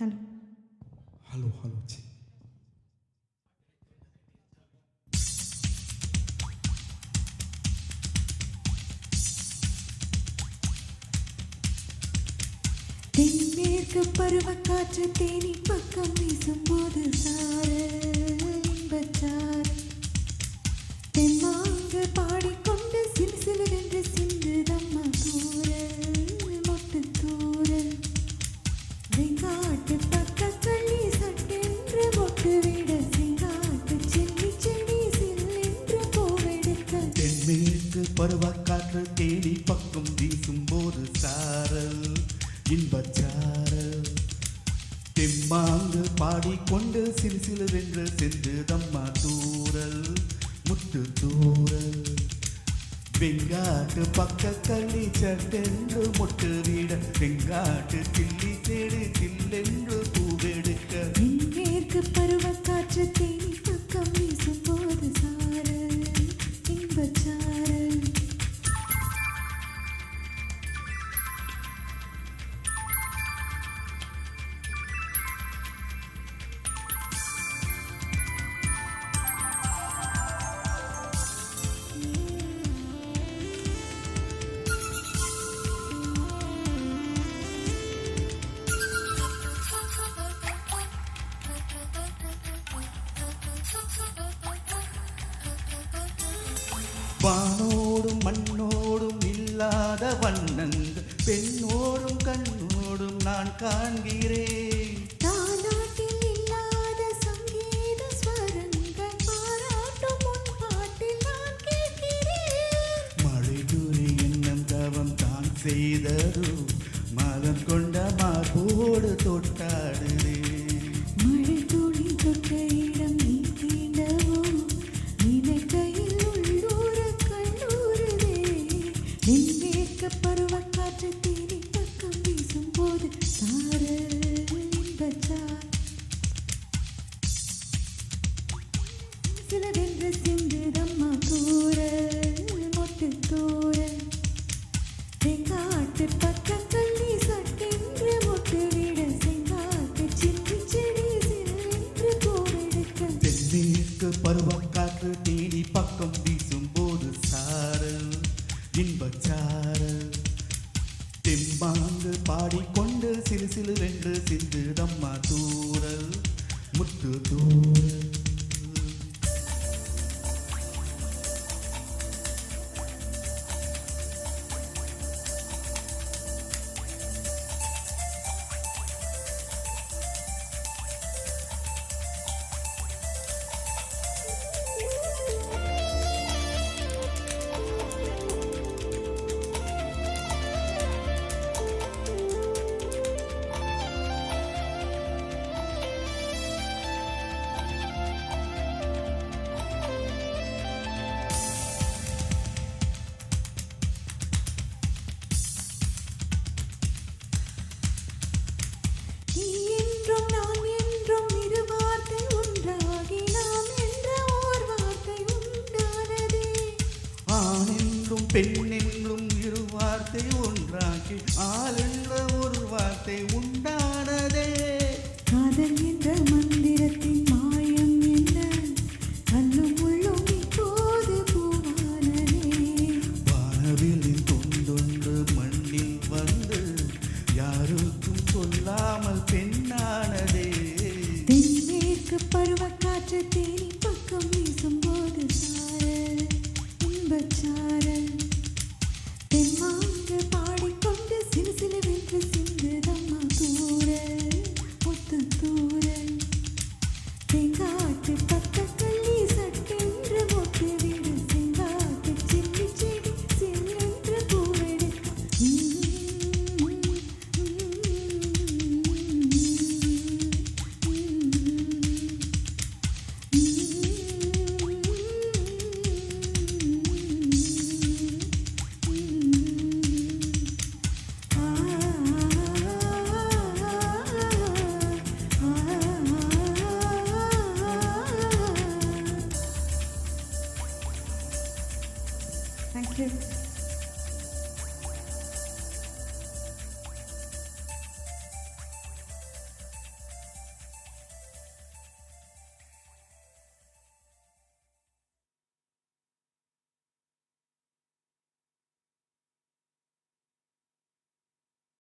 hello hello hello C தென்மேற்கு பருவக்காற்று தேனி பக்கம் வீசும்போது சாரல் தெம்மாங்கு பாடிக்கொண்டு சிலு சிலுவென்று சிந்துதம்மா தூரல் மொட்டு தூரல் வெங்காட்டு பக்கக்கள்ளி சட்டென்று மொட்டு விட செங்காட்டு செல்லி செடி சில்லென்று பூவெடுக்க தென்மேற்கு பருவக்காற்று தேனி பக்கம் வீசும்போது சாரல் இன்பச்சாரல் தெம்மாங்கு பாடிக்கொண்டு சிலு சிலுவென்று செந்துதம்மா தூரல் முத்து தூரல் வெங்காட்டு பக்க கள்ளி சட்டென்று மொட்டு விட வெங்காட்டு சில்லி செடி சில்லென்று பூவெடுக்க தென்மேற்கு பருவக்காற்று தேனி பக்கம் வீசும்போது சாரல் இன்பச்சாரல் வானோடும் மண்ணோடும் இல்லாத வண்ணங்கள் பெண்ணோடும் கண்ணோடும் நான் காண்கிறேன் தாலாட்டில் இல்லாத சங்கீத ஸ்வரங்கள் பாராட்டும் உன் பாட்டில் நான் கேட்கிறேன் மழை துளி என்னும் தவம் தான் செய்ததோ மலம் கொண்ட மார்போடு தொட்டாடுறேன் மழை துளி தொட்ட இடம் நீ தீண்டவோ நினைக்கையில் உள்ளூர கல்லூருதே தென்மேற்கு பருவக்காற்று தேனி பக்கம் வீசும்போது சாரல் இன்பச்சார் சிலவென்று சிந்துதம்மா தூரல் மொட்டு தூரல் வெங்காட்டு பக்கக்கள்ளி சட்டென்று மொட்டு விட செங்காட்டு சில்லி செடி சில்லென்று பூவெடுக்க தென்மேற்கு பருவக்காற்று தேனி பக்கம் வீசும்போது சாரல் இன்பச்சாரல் தெம்மாங்கு பாடிக்கொண்டு சிலு சிலுவென்று சிந்துதம்மா தூரல் முத்து தூரல் நீ என்றும் நான் என்றும் இரு வார்த்தை ஒன்றாகி நாம் என்ற ஓர் வார்த்தை உண்டானதே ஆண் என்றும் பெண் என்றும் இரு வார்த்தை ஒன்றாக்கி ஆள் என்ற ஒரு வார்த்தை உண்டானதே காதல் என்ற மந்திரத்தின் மாயம் என்ன கண்ணும் உள்ளும் இப்போது பூவானதே வானவிலின் தொண்டொன்று மண்ணில் வந்து யாருக்கும் சொல்லாமல் பெண்ணானதே தென்மேற்கு பருவ